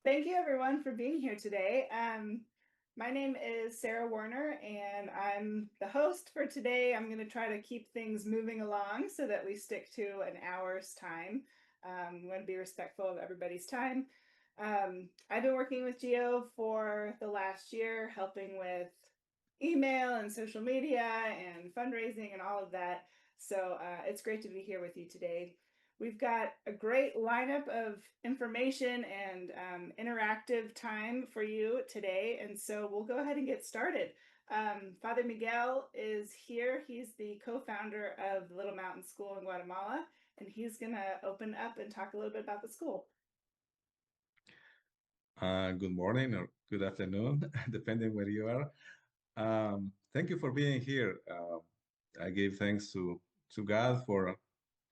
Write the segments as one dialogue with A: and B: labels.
A: Thank you, everyone, for being here today. My name is Sarah Warner, and I'm the host for today. I'm going to try to keep things moving along so that we stick to an hour's time. We want to be respectful of everybody's time. I've been working with Geo for the last year, helping with email and social media and fundraising and all of that. So it's great to be here with you today. We've got a great lineup of information and interactive time for you today. And so we'll go ahead and get started. Father Miguel is here. He's the co-founder of the Little Mountain School in Guatemala, and he's going to open up and talk a little bit about the school.
B: Good morning or good afternoon, depending where you are. Thank you for being here. I give thanks to God for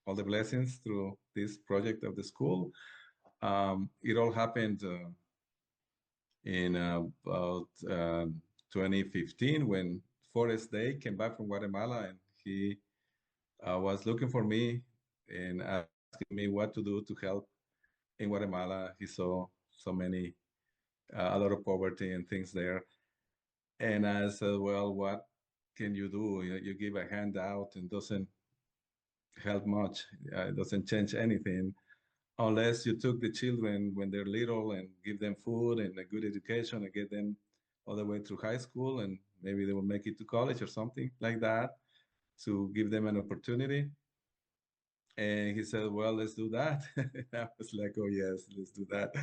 B: all the blessings through this project of the school. It all happened in about 2015 when Forrest Day came back from Guatemala, and he was looking for me and asking me what to do to help in Guatemala. He saw so many a lot of poverty and things there. And I said, well, what can you do? You give a handout and doesn't help much. It doesn't change anything unless you took the children when they're little and give them food and a good education and get them all the way through high school, and maybe they will make it to college or something like that, to give them an opportunity. And he said, well, let's do that. I was like, oh, yes, let's do that.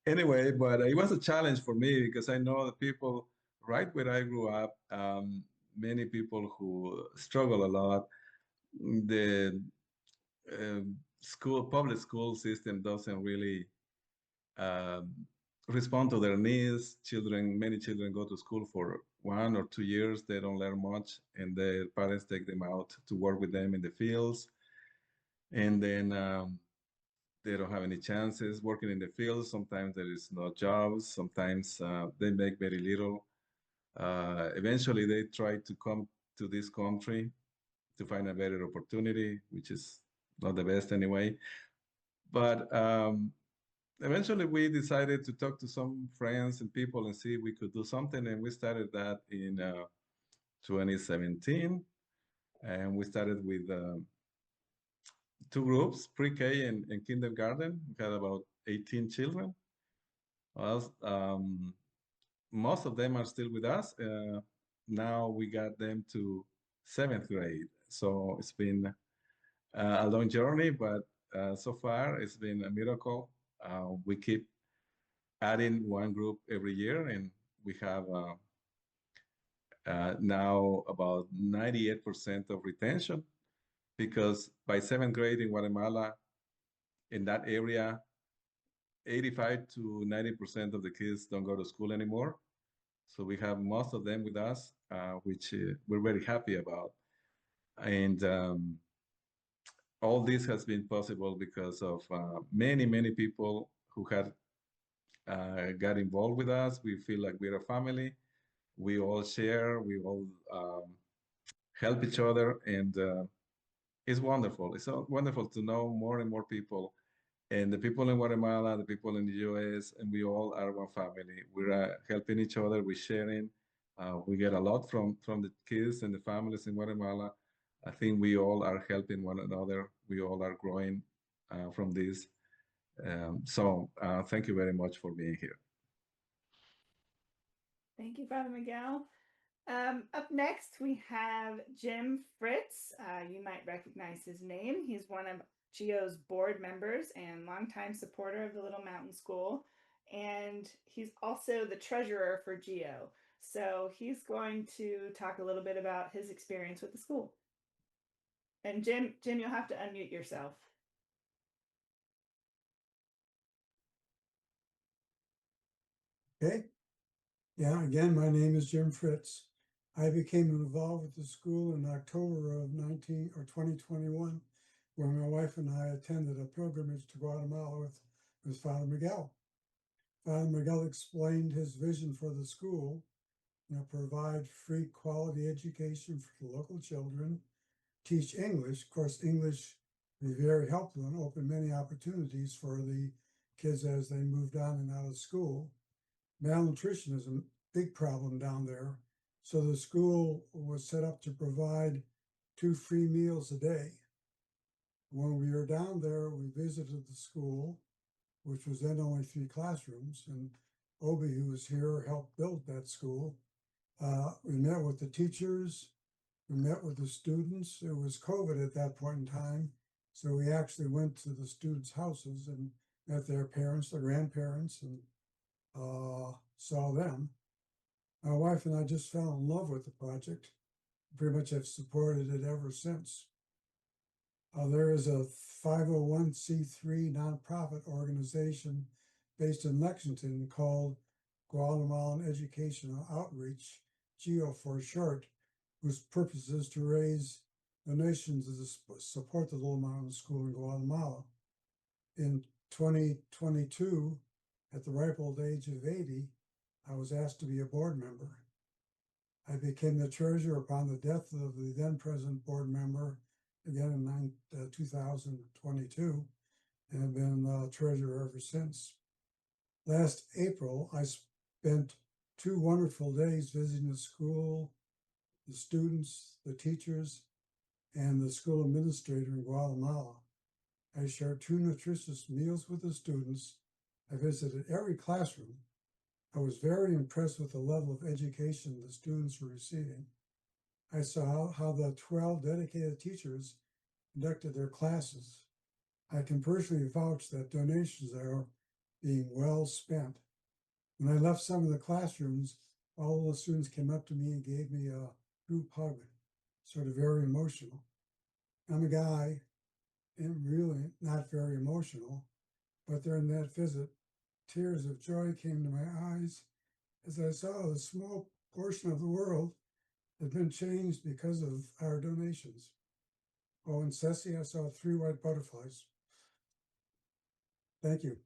B: Anyway, but it was a challenge for me because I know the people right where I grew up, many people who struggle a lot. The public school system doesn't really um, respond to their needs. Many children go to school for 1 or 2 years. They don't learn much, and their parents take them out to work with them in the fields. And then they don't have any chances working in the field. Sometimes there is no jobs. Sometimes they make very little. Eventually, they try to come to this country to find a better opportunity, which is not the best anyway. But eventually, we decided to talk to some friends and people and see if we could do something. And we started that in 2017. And we started with two groups, pre-K and kindergarten. We had about 18 children. Well, most of them are still with us. Now we got them to seventh grade. So it's been a long journey, but so far it's been a miracle. We keep adding one group every year, and we have now about 98% of retention, because by seventh grade in Guatemala, in that area, 85 to 90% of the kids don't go to school anymore. So we have most of them with us, which we're very happy about. And all this has been possible because of many, many people who had got involved with us. We feel like we're a family. We all share, we all help each other, and it's wonderful. It's so wonderful to know more and more people, and the people in Guatemala, the people in the US, and we all are one family. We're helping each other, we're sharing. We get a lot from the kids and the families in Guatemala. I think we all are helping one another. We all are growing from this. So thank you very much for being here.
A: Thank you, Father Miguel. Up next, we have Jim Fritz. You might recognize his name. He's one of GEO's board members and longtime supporter of the Little Mountain School. And he's also the treasurer for GEO. So he's going to talk a little bit about his experience with the school. And Jim, you'll have to unmute yourself.
C: Okay. Yeah, again, my name is Jim Fritz. I became involved with the school in October of 2021, where my wife and I attended a pilgrimage to Guatemala with Father Miguel. Father Miguel explained his vision for the school, provide free quality education for the local children, teach English. Of course, English is very helpful and open many opportunities for the kids as they moved on and out of school. Malnutrition is a big problem down there. So the school was set up to provide 2 free meals a day. When we were down there, we visited the school, which was then only 3 classrooms, and Obi, who was here, helped build that school. We met with the teachers, we met with the students. It was COVID at that point in time, so we actually went to the students' houses and met their parents, their grandparents, and saw them. My wife and I just fell in love with the project. Pretty much have supported it ever since. There is a 501c3 nonprofit organization based in Lexington called Guatemalan Educational Outreach, GEO for short, whose purpose is to raise donations to support the Little Mountain School in Guatemala. In 2022, at the ripe old age of 80, I was asked to be a board member. I became the treasurer upon the death of the then present board member, again in 2022, and have been treasurer ever since. Last April, I spent 2 wonderful days visiting the school, the students, the teachers, and the school administrator in Guatemala. I shared 2 nutritious meals with the students. I visited every classroom. I was very impressed with the level of education the students were receiving. I saw how the 12 dedicated teachers conducted their classes. I can personally vouch that donations are being well spent. When I left some of the classrooms, all the students came up to me and gave me a group hug, sort of very emotional. I'm a guy and really not very emotional, but during that visit, tears of joy came to my eyes as I saw the small portion of the world had been changed because of our donations. Oh, in Ceci, I saw 3 white butterflies. Thank you.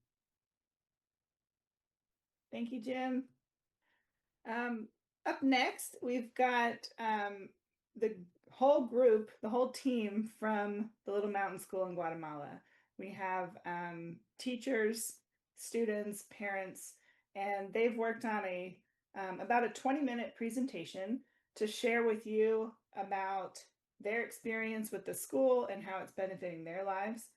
A: Thank you, Jim. Up next, we've got the whole group, the whole team from the Little Mountain School in Guatemala. We have teachers, students, parents, and they've worked on about a 20-minute presentation to share with you about their experience with the school and how it's benefiting their lives.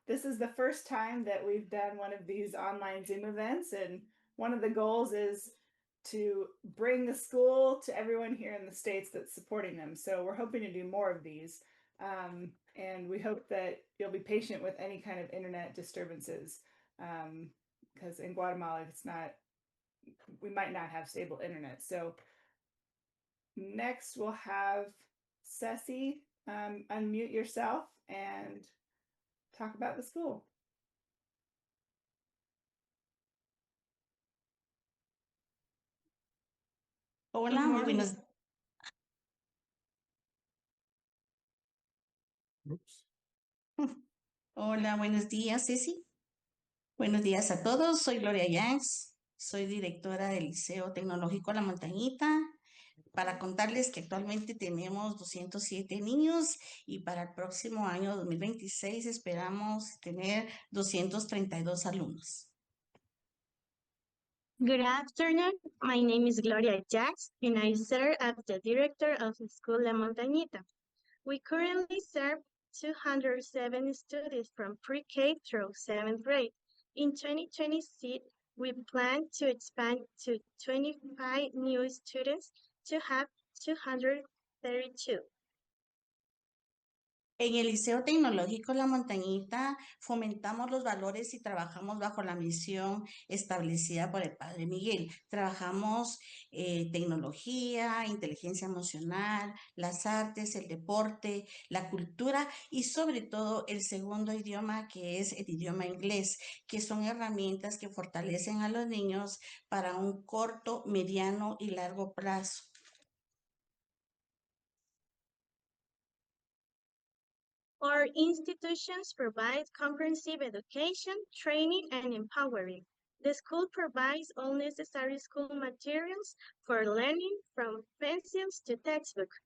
A: This is the first time that we've done one of these online Zoom events, and one of the goals is to bring the school to everyone here in the States that's supporting them. So we're hoping to do more of these. And we hope that you'll be patient with any kind of internet disturbances, because in Guatemala, we might not have stable internet. So next we'll have Ceci unmute yourself and talk about the school.
D: Hola, muy buenos.
C: Oops.
D: Hola, buenos días, Ceci. Buenos días a todos. Soy Gloria Yanks. Soy directora del Liceo Tecnológico La Montañita. Para contarles que actualmente tenemos 207 niños y para el próximo año 2026 esperamos tener 232 alumnos.
E: Good afternoon. My name is Gloria Jax, and I serve as the director of the school La Montañita. We currently serve 207 students from pre-K through 7th grade. In 2026, we plan to expand to 25 new students to have 232.
D: En el Liceo Tecnológico La Montañita fomentamos los valores y trabajamos bajo la misión establecida por el Padre Miguel. Trabajamos tecnología, inteligencia emocional, las artes, el deporte, la cultura y sobre todo el segundo idioma, que es el idioma inglés, que son herramientas que fortalecen a los niños para un corto, mediano y largo plazo.
E: Our institutions provide comprehensive education, training, and empowering. The school provides all necessary school materials for learning, from pencils to textbooks.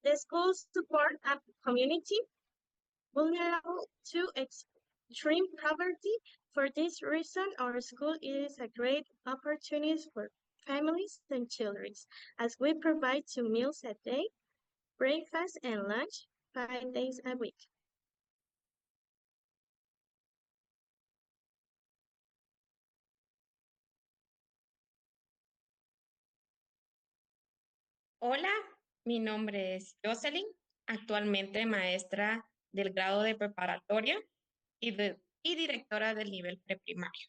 E: The schools support a community vulnerable to extreme poverty For this reason, our school is a great opportunity for families and children, as we provide 2 meals a day, breakfast and lunch, 5 days a week.
F: Hola, mi nombre es Jocelyn, actualmente maestra del grado de preparatoria y directora del nivel preprimario.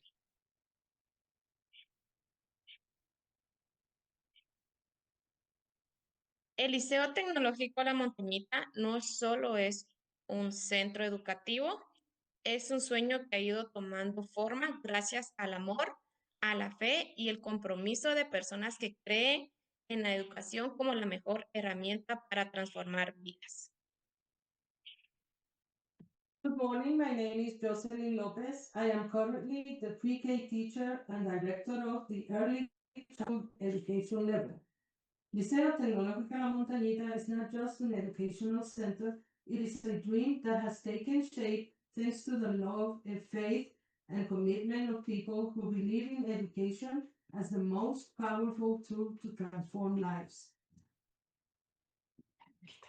F: El Liceo Tecnológico La Montañita no solo es un centro educativo, es un sueño que ha ido tomando forma gracias al amor, a la fe y el compromiso de personas que creen en la educación como la mejor herramienta para transformar vidas.
G: Good morning, my name is Jocelyn Lopez. I am currently the pre-K teacher and director of the early childhood education level. Liceo Tecnológico La Montañita is not just an educational center, it is a dream that has taken shape thanks to the love and faith and commitment of people who believe in education as the most powerful tool to transform lives.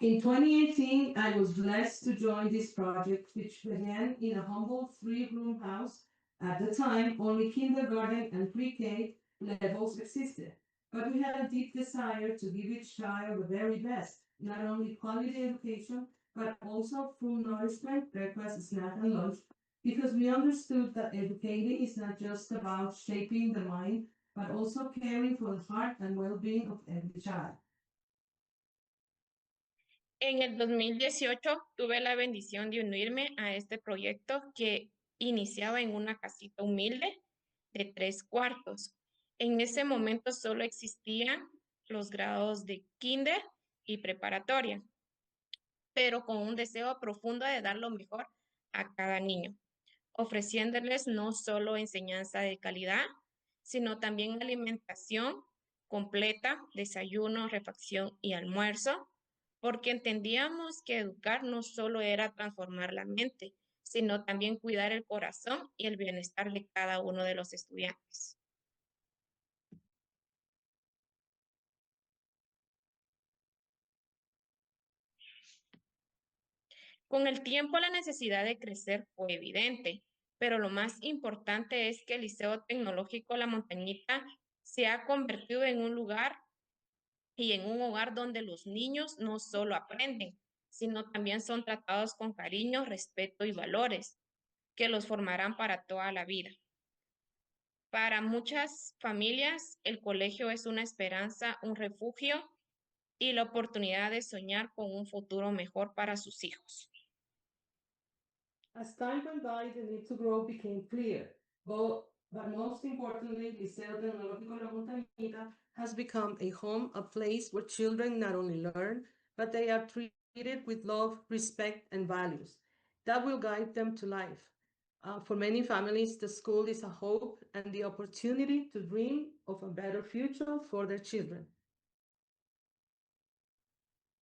G: In 2018, I was blessed to join this project, which began in a humble 3-room house. At the time, only kindergarten and pre-K levels existed, but we had a deep desire to give each child the very best, not only quality education, but also full nourishment, breakfast, snack, and lunch, because we understood that educating is not just about shaping the mind, but also caring for the heart and well-being of every child.
F: En el 2018 tuve la bendición de unirme a este proyecto que iniciaba en una casita humilde de 3 cuartos. En ese momento solo existían los grados de kinder y preparatoria, pero con un deseo profundo de dar lo mejor a cada niño, ofreciéndoles no solo enseñanza de calidad, sino también alimentación completa, desayuno, refacción y almuerzo, porque entendíamos que educar no solo era transformar la mente, sino también cuidar el corazón y el bienestar de cada uno de los estudiantes. Con el tiempo la necesidad de crecer fue evidente, pero lo más importante es que el Liceo Tecnológico La Montañita se ha convertido en un lugar y en un hogar donde los niños no solo aprenden, sino también son tratados con cariño, respeto y valores que los formarán para toda la vida. Para muchas familias, el colegio es una esperanza, un refugio y la oportunidad de soñar con un futuro mejor para sus hijos.
G: As time went by, the need to grow became clear. But most importantly, Liceo Tecnológico La Montañita has become a home, a place where children not only learn, but they are treated with love, respect, and values that will guide them to life. For many families, the school is a hope and the opportunity to dream of a better future for their children.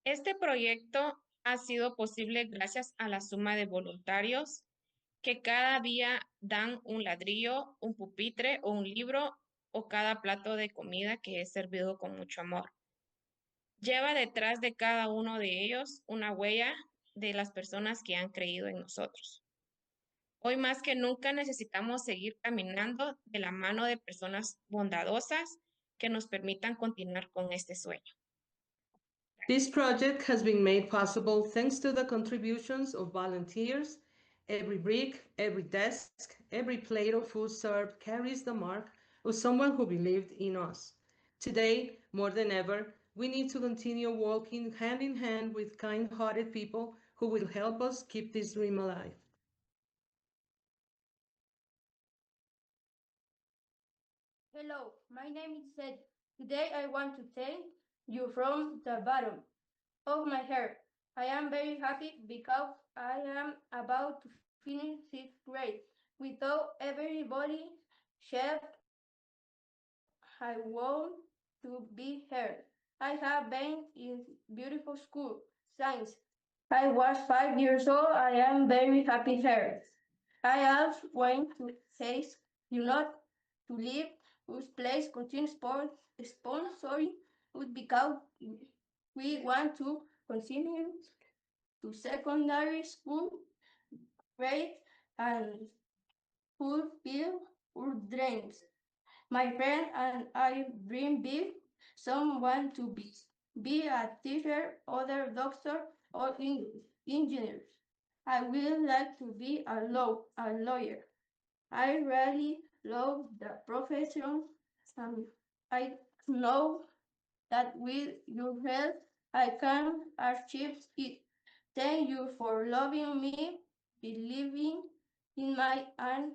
F: Este proyecto ha sido posible gracias a la suma de voluntarios que cada día dan un ladrillo, un pupitre o un libro o cada plato de comida que es servido con mucho amor. Lleva detrás de cada uno de ellos una huella de las personas que han creído en nosotros. Hoy más que nunca necesitamos seguir caminando de la mano de personas bondadosas que nos permitan continuar con este sueño.
G: This project has been made possible thanks to the contributions of volunteers. Every brick, every desk, every plate of food served carries the mark of someone who believed in us. Today, more than ever, we need to continue walking hand in hand with kind-hearted people who will help us keep this dream alive.
H: Hello, my name is Seth. Today I want to thank you from the bottom of my heart. I am very happy because I am about to finish 6th grade. Without everybody shared, I want to be here. I have been in beautiful school, science. I was 5 years old. I am very happy here. I also want to says you not to leave whose place continues sponsoring would because we want to continue to secondary school grade and fulfill our dreams. My friend and I dream big. Some want to be a teacher, other doctor, or engineers. I would like to be a lawyer. I really love the profession, and I know that with your help I can achieve it. Thank you for loving me, believing in my and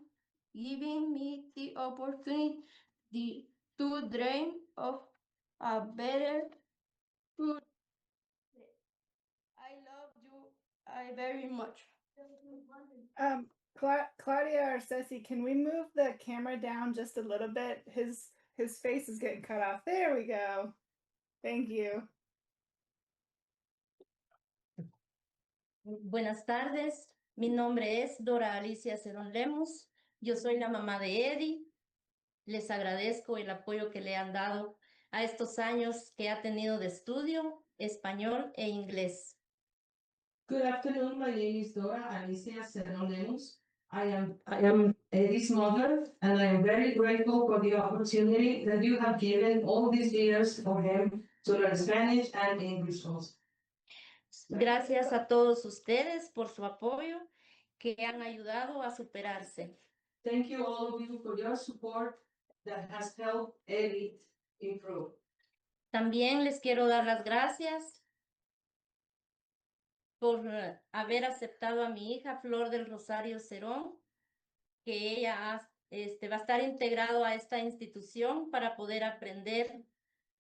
H: giving me the opportunity to dream of a better future. I love you very much.
A: Claudia or Ceci, can we move the camera down just a little bit? His face is getting cut off. There we go. Thank you.
I: Buenas tardes, mi nombre es Dora Alicia Cerón Lemos, yo soy la mamá de Eddie. Les agradezco el apoyo que le han dado a estos años que ha tenido de estudio español e inglés.
G: Good afternoon. My name is Dora Alicia Cerón Lemos. I am Eddie's mother, and I am very grateful for the opportunity that you have given all these years for him to learn Spanish and English also.
I: Gracias a todos ustedes por su apoyo que han ayudado a superarse.
G: Thank you all of you for your support that has helped Eddie improve.
I: También les quiero dar las gracias por haber aceptado a mi hija Flor del Rosario Cerón, que ella va a estar integrado a esta institución para poder aprender.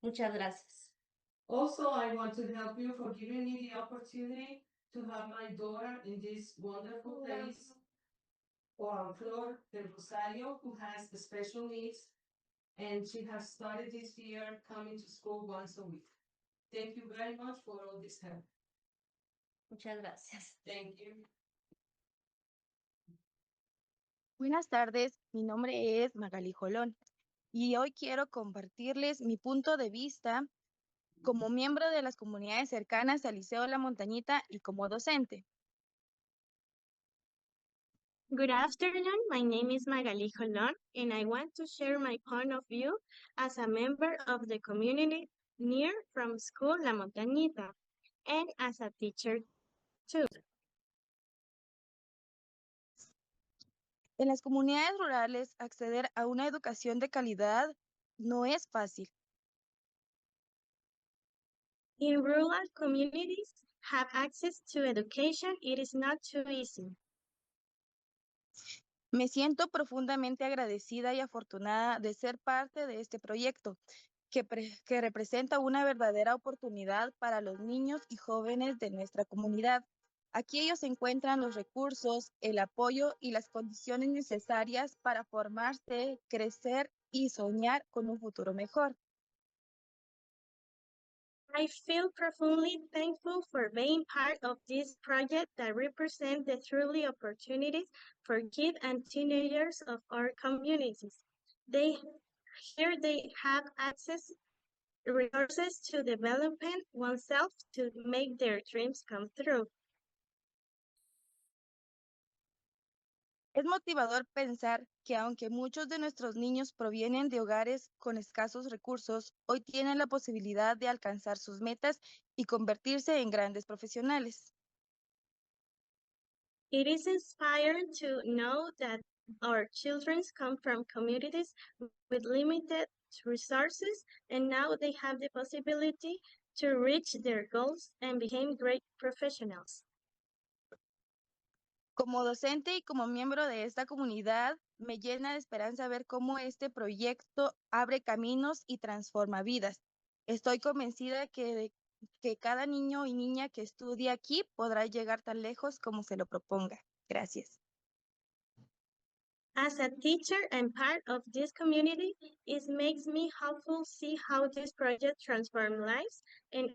I: Muchas gracias.
G: Also, I want to help you for giving me the opportunity to have my daughter in this wonderful place, Flor del Rosario, who has special needs, and she has started this year coming to school once a week. Thank you very much for all this help.
I: Muchas gracias.
G: Thank you.
J: Buenas tardes, mi nombre es Magali Jolón y hoy quiero compartirles mi punto de vista como miembro de las comunidades cercanas al Liceo La Montañita y como docente.
E: Good afternoon. My name is Magali Jolón, and I want to share my point of view as a member of the community near from school La Montañita and as a teacher too.
J: En las comunidades rurales, acceder a una educación de calidad no es fácil.
E: In rural communities, have access to education, it is not too easy.
J: Me siento profundamente agradecida y afortunada de ser parte de este proyecto, que representa una verdadera oportunidad para los niños y jóvenes de nuestra comunidad. Aquí ellos encuentran los recursos, el apoyo y las condiciones necesarias para formarse, crecer y soñar con un futuro mejor.
E: I feel profoundly thankful for being part of this project that represents the truly opportunities for kids and teenagers of our communities. Here they have access resources to developing oneself to make their dreams come true.
J: Es motivador pensar que aunque muchos de nuestros niños provienen de hogares con escasos recursos, hoy tienen la posibilidad de alcanzar sus metas y convertirse en grandes profesionales.
E: It is inspiring to know that our children come from communities with limited resources, and now they have the possibility to reach their goals and become great professionals.
J: Como docente y como miembro de esta comunidad, me llena de esperanza ver cómo este proyecto abre caminos y transforma vidas. Estoy convencida que cada niño y niña que estudie aquí podrá llegar tan lejos como se lo proponga. Gracias.
E: As a teacher and part of this community, it makes me hopeful see how this project transforms lives, and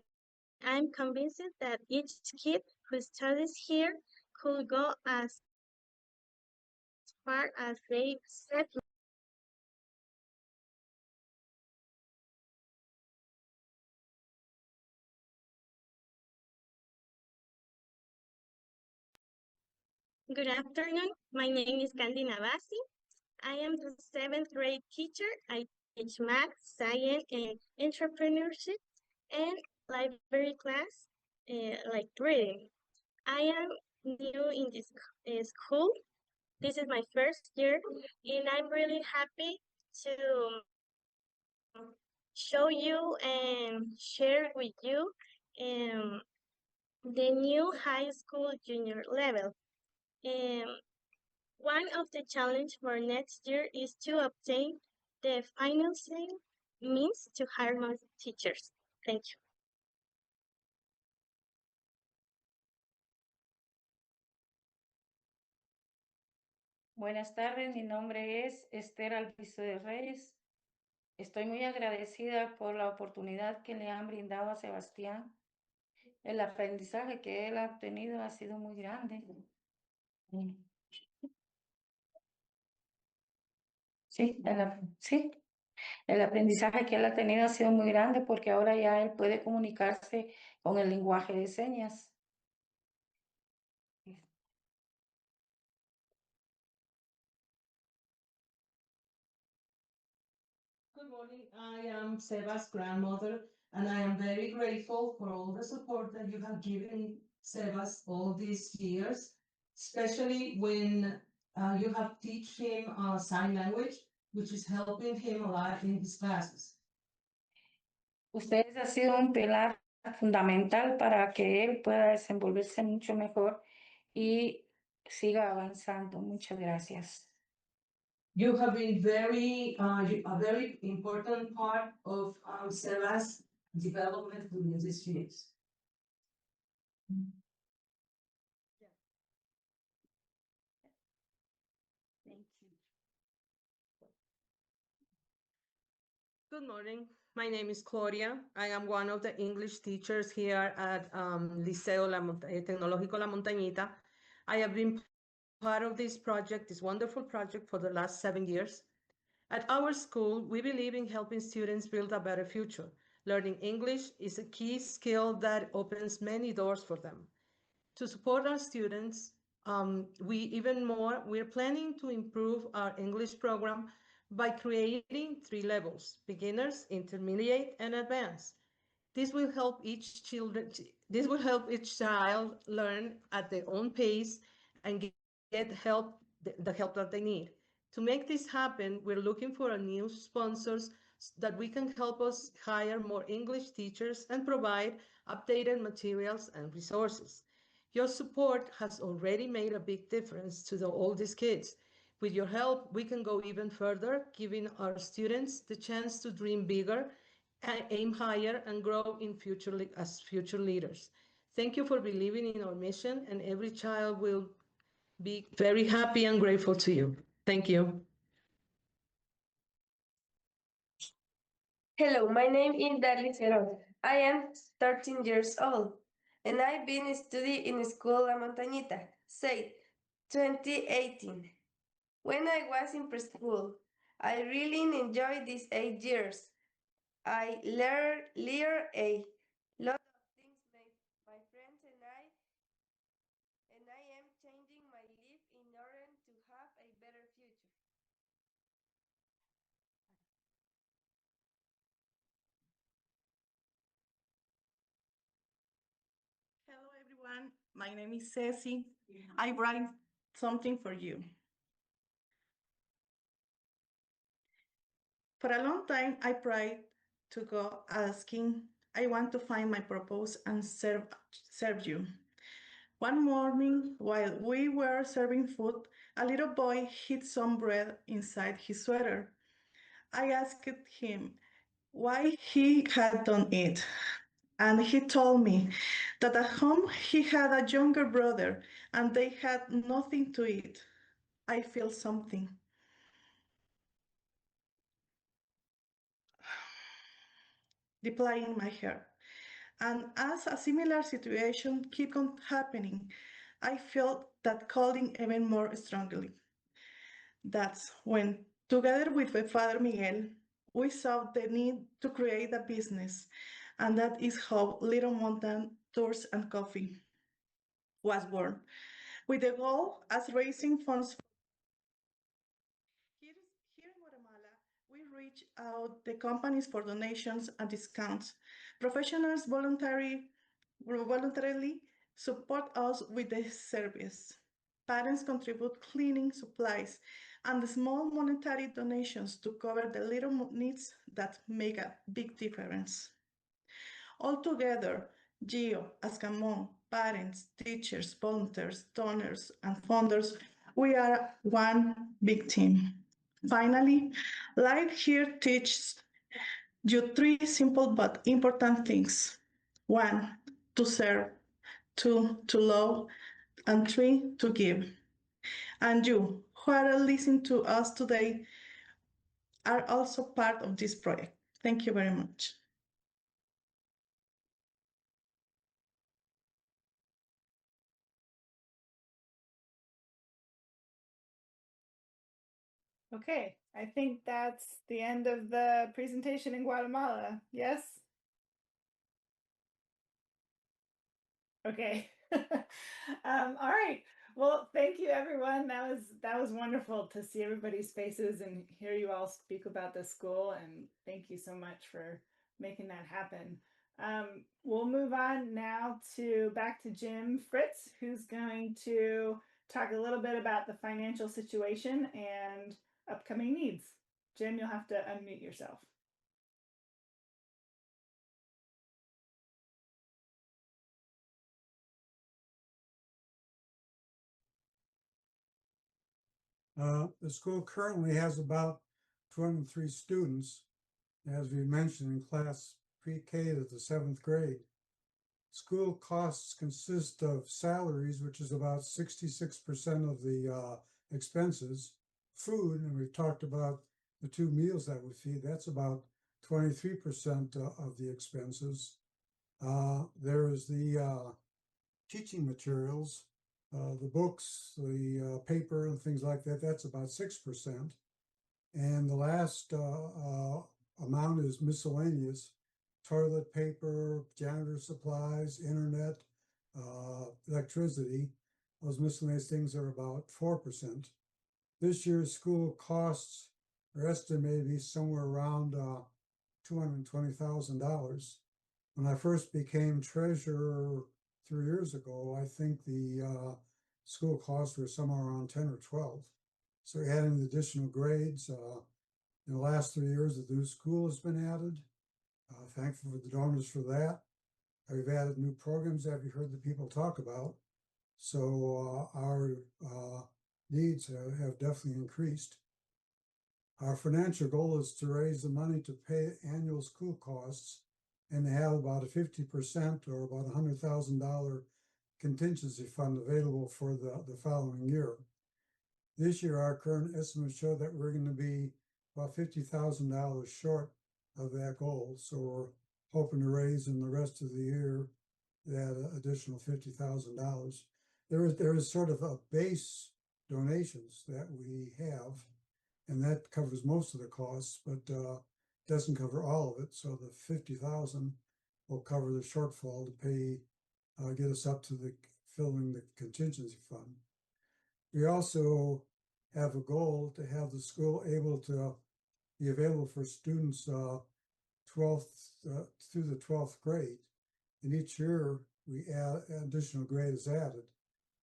E: I'm convinced that each kid who studies here could go as far as they set. Good afternoon. My name is Candid. I am the seventh grade teacher. I teach math, science, and entrepreneurship and library class, like reading. I am new in this school. This is my first year, and I'm really happy to show you and share with you the new high school junior level. One of the challenge for next year is to obtain the financing means to hire more teachers. Thank you.
I: Buenas tardes, mi nombre es Esther Alviso de Reyes. Estoy muy agradecida por la oportunidad que le han brindado a Sebastián. El aprendizaje que él ha obtenido ha sido muy grande. Sí, el aprendizaje que él ha tenido ha sido muy grande porque ahora ya él puede comunicarse con el lenguaje de señas.
G: Good morning. I am Seba's grandmother, and I am very grateful for all the support that you have given Sebas all these years, especially when you have teach him sign language, which is helping him a lot in his classes.
I: Ustedes han sido un pilar fundamental para que él pueda desenvolverse mucho mejor y siga avanzando. Muchas gracias.
G: You have been a very important part of Sebas' development during these years.
I: Thank you.
K: Good morning. My name is Claudia. I am one of the English teachers here at Liceo Tecnológico La Montañita. I have been part of this project, this wonderful project, for the last 7 years. At our school, we believe in helping students build a better future. Learning English is a key skill that opens many doors for them. To support our students, we're planning to improve our English program by creating 3 levels: beginners, intermediate, and advanced. This will help each child learn at their own pace and get the help that they need. To make this happen, we're looking for new sponsors that we can help us hire more English teachers and provide updated materials and resources. Your support has already made a big difference to all these kids. With your help, we can go even further, giving our students the chance to dream bigger, aim higher, and grow as future leaders. Thank you for believing in our mission, and every child will be very happy and grateful to you. Thank you.
L: Hello, my name is Darly Cerón. I am 13 years old, and I've been studying in school La Montañita, say 2018. When I was in preschool, I really enjoyed these 8 years. I learned a lot of things with my friends, and I am changing my life in order to have a better future.
M: Hello everyone, my name is Ceci. I write something for you. For a long time, I prayed to God asking, I want to find my purpose and serve you. One morning, while we were serving food, a little boy hid some bread inside his sweater. I asked him why he had done it, and he told me that at home he had a younger brother and they had nothing to eat. I feel something. Deeply in my heart. And as a similar situation keep on happening, I felt that calling even more strongly. That's when, together with my father Miguel, we saw the need to create a business, and that is how Little Mountain Tours and Coffee was born, with the goal as raising funds. Here in Guatemala, we reach out the companies for donations and discounts. Professionals voluntarily support us with the service. Parents contribute cleaning supplies and small monetary donations to cover the little needs that make a big difference. Altogether, Gio, Ascamon, parents, teachers, volunteers, donors, and funders, we are one big team. Finally, life here teaches you three simple but important things. One, to serve. Two, to love. And three, to give. And you, who are listening to us today, are also part of this project. Thank you very much.
A: Okay, I think that's the end of the presentation in Guatemala. Yes? Okay. All right. Well, thank you, everyone. That was wonderful to see everybody's faces and hear you all speak about the school. And thank you so much for making that happen. We'll move on now back to Jim Fritz, who's going to talk a little bit about the financial situation and upcoming needs. Jim, you'll have to unmute yourself.
C: The school currently has about 203 students, as we mentioned, in class pre-K to the 7th grade. School costs consist of salaries, which is about 66% of the expenses, food, and we've talked about the 2 meals that we feed, that's about 23% of the expenses. There is the teaching materials, the books, the paper, and things like that. That's about 6%. And the last amount is miscellaneous: toilet paper, janitor supplies, internet, electricity. Those miscellaneous things are about 4%. This year's school costs are estimated to be somewhere around $220,000. When I first became treasurer 3 years ago, I think the school costs were somewhere around 10 or 12. So adding the additional grades, in the last 3 years, the new school has been added. Thankful for the donors for that. We've added new programs that we heard the people talk about. So our needs have definitely increased. Our financial goal is to raise the money to pay annual school costs and have about a 50% or about $100,000 contingency fund available for the following year. This year, our current estimates show that we're going to be about $50,000 short of that goal. So we're hoping to raise in the rest of the year that additional $50,000. There is sort of a base donations that we have, and that covers most of the costs, but doesn't cover all of it. So the $50,000 will cover the shortfall to pay, get us up to the filling the contingency fund. We also have a goal to have the school able to be available for students 12th through the 12th grade. And each year we add additional grade is added.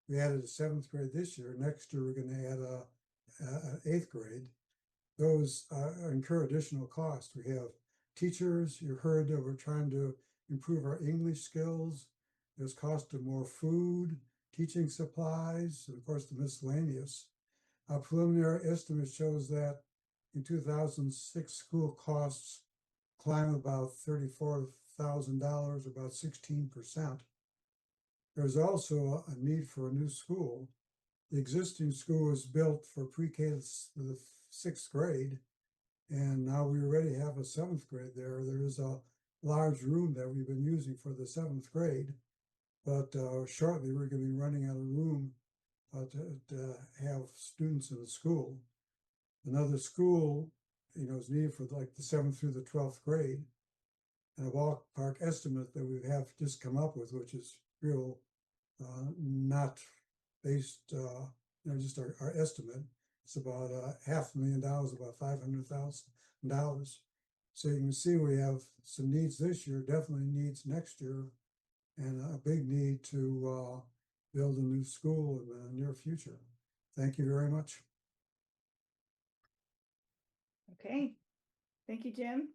C: We added a 7th grade this year. Next year we're going to add an 8th grade. Those incur additional costs. We have teachers. You heard that we're trying to improve our English skills. There's cost of more food, teaching supplies, and of course the miscellaneous. Our preliminary estimate shows that in 2006, school costs climbed about $34,000, about 16%. There's also a need for a new school. The existing school was built for pre-K to the 6th grade, and now we already have a 7th grade there. There is a large room that we've been using for the 7th grade, but shortly we're going to be running out of room to have students in the school. another school, is needed for like the 7th through the 12th grade. And a ballpark estimate that we have just come up with, which is real, not based, just our estimate. It's about $500,000, about $500,000. So you can see we have some needs this year, definitely needs next year, and a big need to build a new school in the near future. Thank you very much.
A: Okay, thank you, Jim.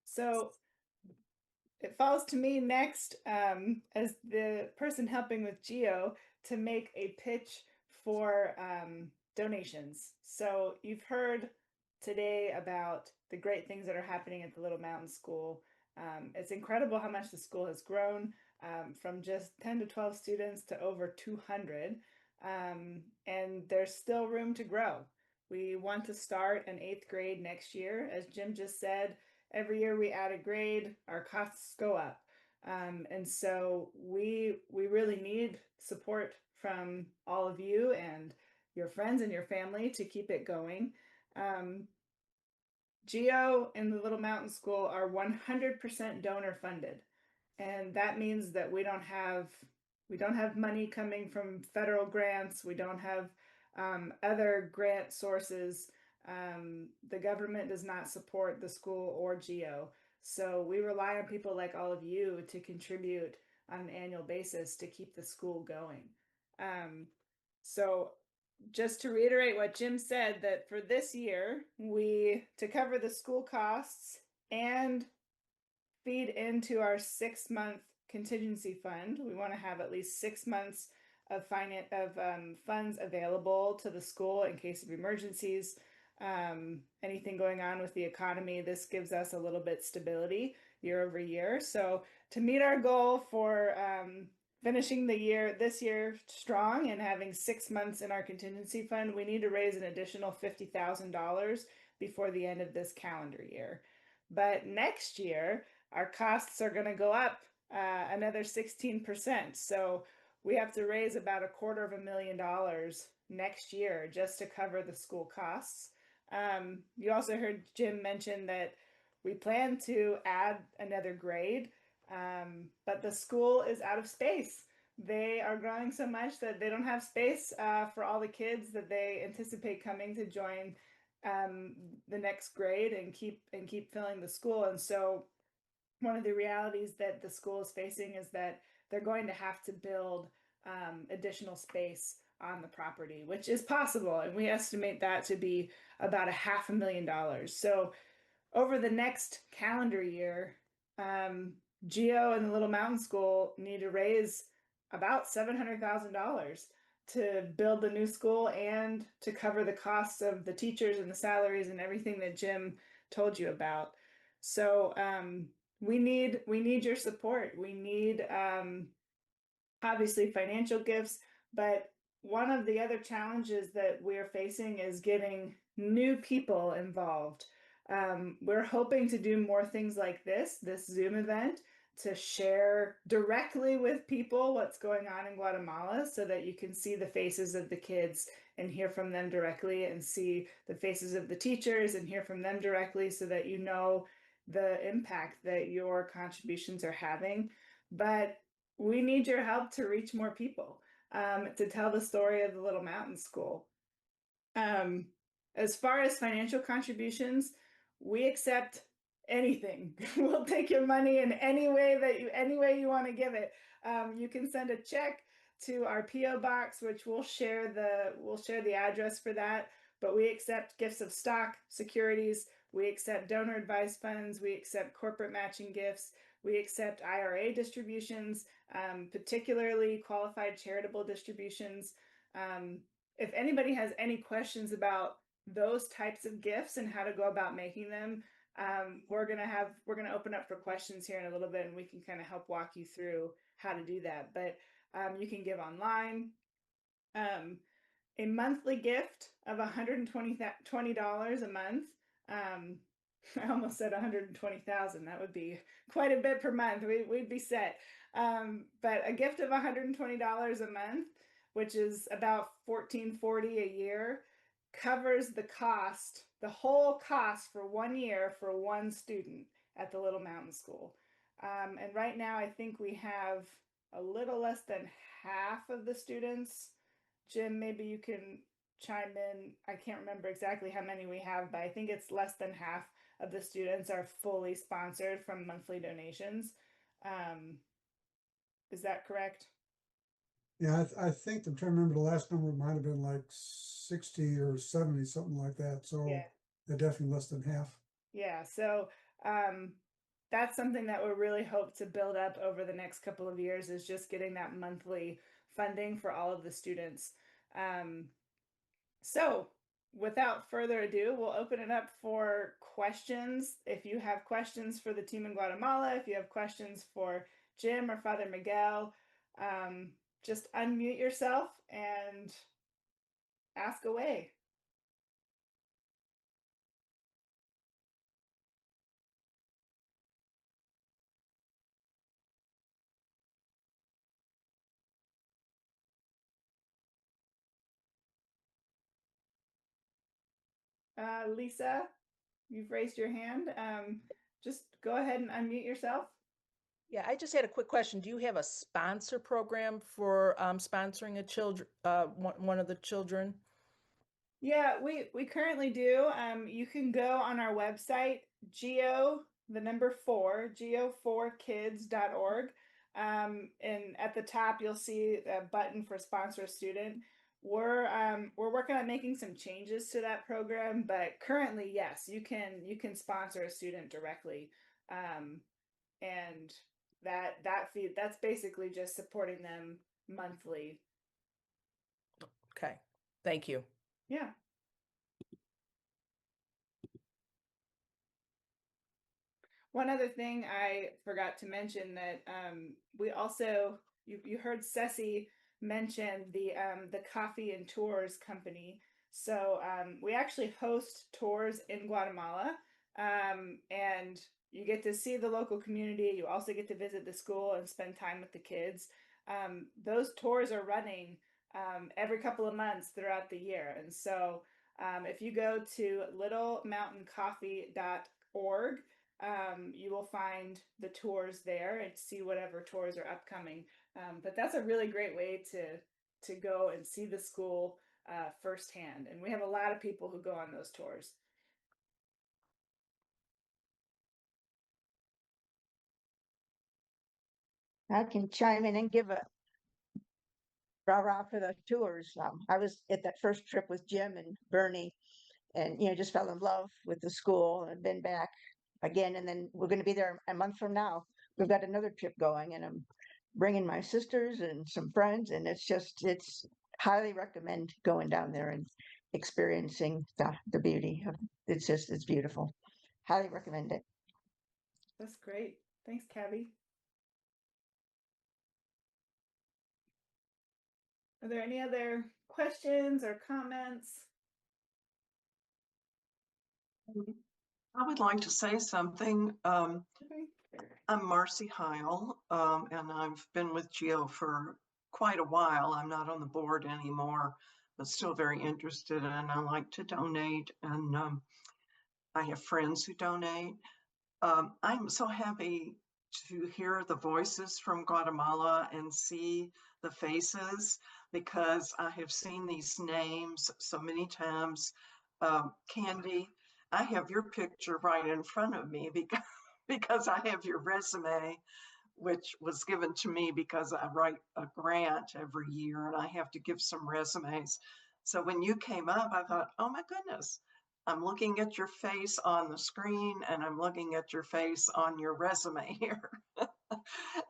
A: So it falls to me next as the person helping with Geo to make a pitch for donations. So you've heard today about the great things that are happening at the Little Mountain School. It's incredible how much the school has grown from just 10 to 12 students to over 200. And there's still room to grow. We want to start an 8th grade next year. As Jim just said, every year we add a grade, our costs go up. And so we really need support from all of you and your friends and your family to keep it going. Geo and the Little Mountain School are 100% donor funded. And that means that we don't have money coming from federal grants. We don't have other grant sources. The government does not support the school or Geo. So we rely on people like all of you to contribute on an annual basis to keep the school going. So just to reiterate what Jim said, that for this year, to cover the school costs and feed into our 6-month contingency fund, we want to have at least 6 months of funds available to the school in case of emergencies, anything going on with the economy. This gives us a little bit stability year over year. So to meet our goal for finishing this year strong and having 6 months in our contingency fund, we need to raise an additional $50,000 before the end of this calendar year. But next year, our costs are going to go up another 16%. So we have to raise about $250,000 next year just to cover the school costs. You also heard Jim mention that we plan to add another grade, but the school is out of space. They are growing so much that they don't have space for all the kids that they anticipate coming to join the next grade and keep filling the school. And so one of the realities that the school is facing is that they're going to have to build additional space on the property, which is possible. And we estimate that to be about $500,000. So over the next calendar year, Geo and the Little Mountain School need to raise about $700,000 to build the new school and to cover the costs of the teachers and the salaries and everything that Jim told you about. So we need your support. We need obviously financial gifts, but one of the other challenges that we're facing is getting new people involved. We're hoping to do more things like this Zoom event, to share directly with people what's going on in Guatemala so that you can see the faces of the kids and hear from them directly, and see the faces of the teachers and hear from them directly so that you know the impact that your contributions are having. But we need your help to reach more people, to tell the story of the Little Mountain School. As far as financial contributions, we accept anything. We'll take your money in any way you want to give it. You can send a check to our PO box, which we'll share the address for that. But we accept gifts of stock, securities. We accept donor advised funds. We accept corporate matching gifts. We accept IRA distributions, particularly qualified charitable distributions. If anybody has any questions about those types of gifts and how to go about making them, we're gonna open up for questions here in a little bit, and we can kind of help walk you through how to do that. But you can give online. A monthly gift of $120 a month. I almost said 120,000. That would be quite a bit per month. We'd be set. But a gift of $120 a month, which is about $14.40 a year, covers the cost, the whole cost for 1 year for one student at the Little Mountain School. And right now, I think we have a little less than half of the students. Jim, maybe you can chime in. I can't remember exactly how many we have, but I think it's less than half of the students are fully sponsored from monthly donations. Is that correct?
C: Yeah, I think, I'm trying to remember, the last number might have been like 60 or 70, something like that. So
A: Yeah.
C: they're definitely less than half.
A: Yeah, so that's something that we really hope to build up over the next couple of years, is just getting that monthly funding for all of the students. So without further ado, we'll open it up for questions. If you have questions for the team in Guatemala, if you have questions for Jim or Father Miguel, just unmute yourself and ask away. Lisa, you've raised your hand. Just go ahead and unmute yourself.
N: Yeah, I just had a quick question. Do you have a sponsor program for sponsoring one of the children?
A: Yeah, we currently do. You can go on our website, geo4kids.org. And at the top, you'll see a button for sponsor a student. We're working on making some changes to that program, but currently, yes, you can sponsor a student directly, and that's basically just supporting them monthly.
N: Okay, thank you.
A: Yeah. One other thing I forgot to mention, that we also, you heard Ceci mention the Coffee and Tours company. So we actually host tours in Guatemala, and you get to see the local community. You also get to visit the school and spend time with the kids. Those tours are running every couple of months throughout the year. And so if you go to littlemountaincoffee.org, you will find the tours there and see whatever tours are upcoming. But that's a really great way to go and see the school firsthand. And we have a lot of people who go on those tours.
O: I can chime in and give a rah-rah for the tours. I was at that first trip with Jim and Bernie, and just fell in love with the school and been back again. And then we're going to be there a month from now. We've got another trip going, and I'm bringing my sisters and some friends, and it's highly recommend going down there and experiencing the beauty of it's beautiful. Highly recommend it.
A: That's great. Thanks, Cabby. Are there any other questions or comments?
P: I would like to say something.
A: Okay.
P: I'm Marcy Heil, and I've been with GEO for quite a while. I'm not on the board anymore, but still very interested, and I like to donate, and I have friends who donate. I'm so happy to hear the voices from Guatemala and see the faces, because I have seen these names so many times. Candy, I have your picture right in front of me because I have your resume, which was given to me because I write a grant every year and I have to give some resumes. So when you came up, I thought, oh my goodness, I'm looking at your face on the screen and I'm looking at your face on your resume here.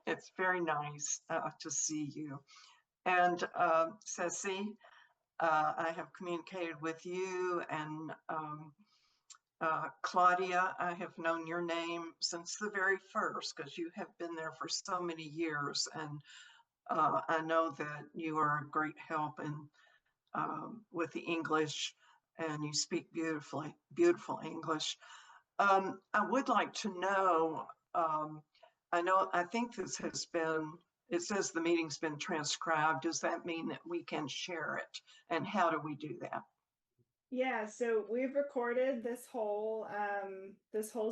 P: It's very nice to see you. And Ceci, I have communicated with you, and Claudia, I have known your name since the very first, because you have been there for so many years, and I know that you are a great help in with the English, and you speak beautiful English. I would like to know, I think this has been, it says the meeting's been transcribed. Does that mean that we can share it? And how do we do that?
A: Yeah, so we've recorded this whole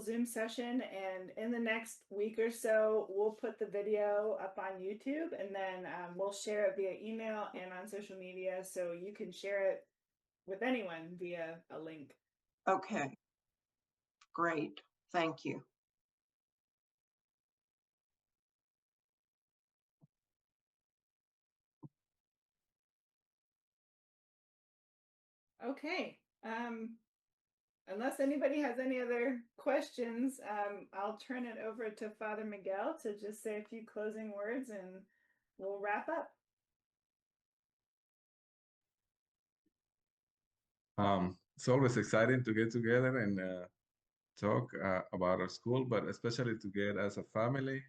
A: Zoom session, and in the next week or so, we'll put the video up on YouTube, and then we'll share it via email and on social media, so you can share it with anyone via a link.
P: Okay, great. Thank you.
A: Okay. Unless anybody has any other questions, I'll turn it over to Father Miguel to just say a few closing words and we'll wrap up.
B: It's always exciting to get together and talk about our school, but especially to get as a family,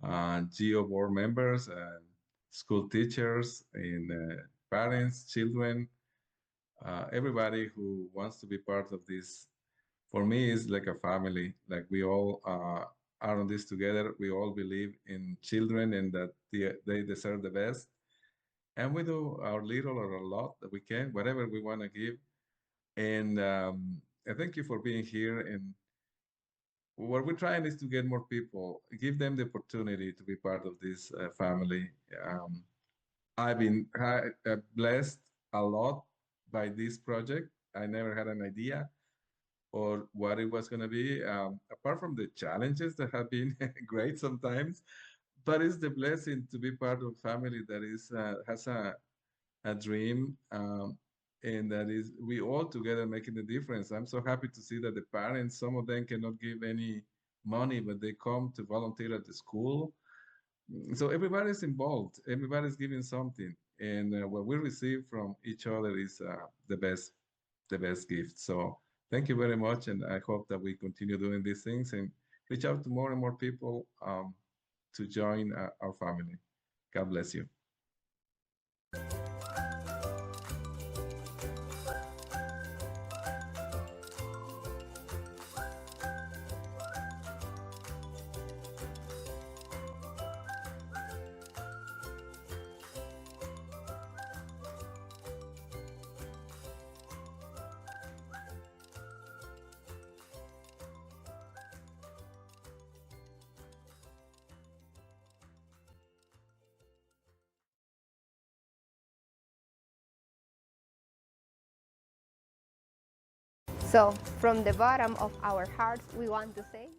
B: GO board members, school teachers, and parents, children, everybody who wants to be part of this. For me, it's like a family. Like we all are on this together. We all believe in children and that they deserve the best. And we do our little or a lot that we can, whatever we want to give. And I thank you for being here. And what we're trying is to get more people, give them the opportunity to be part of this family. I've been blessed a lot by this project. I never had an idea or what it was going to be, apart from the challenges that have been great sometimes. But it's the blessing to be part of a family that is has a dream, and that is we all together making the difference. I'm so happy to see that the parents, some of them cannot give any money, but they come to volunteer at the school. So everybody's involved, everybody's giving something, and what we receive from each other is the best gift. So thank you very much, and I hope that we continue doing these things and reach out to more and more people to join our family. God bless you.
Q: So, from the bottom of our hearts, we want to say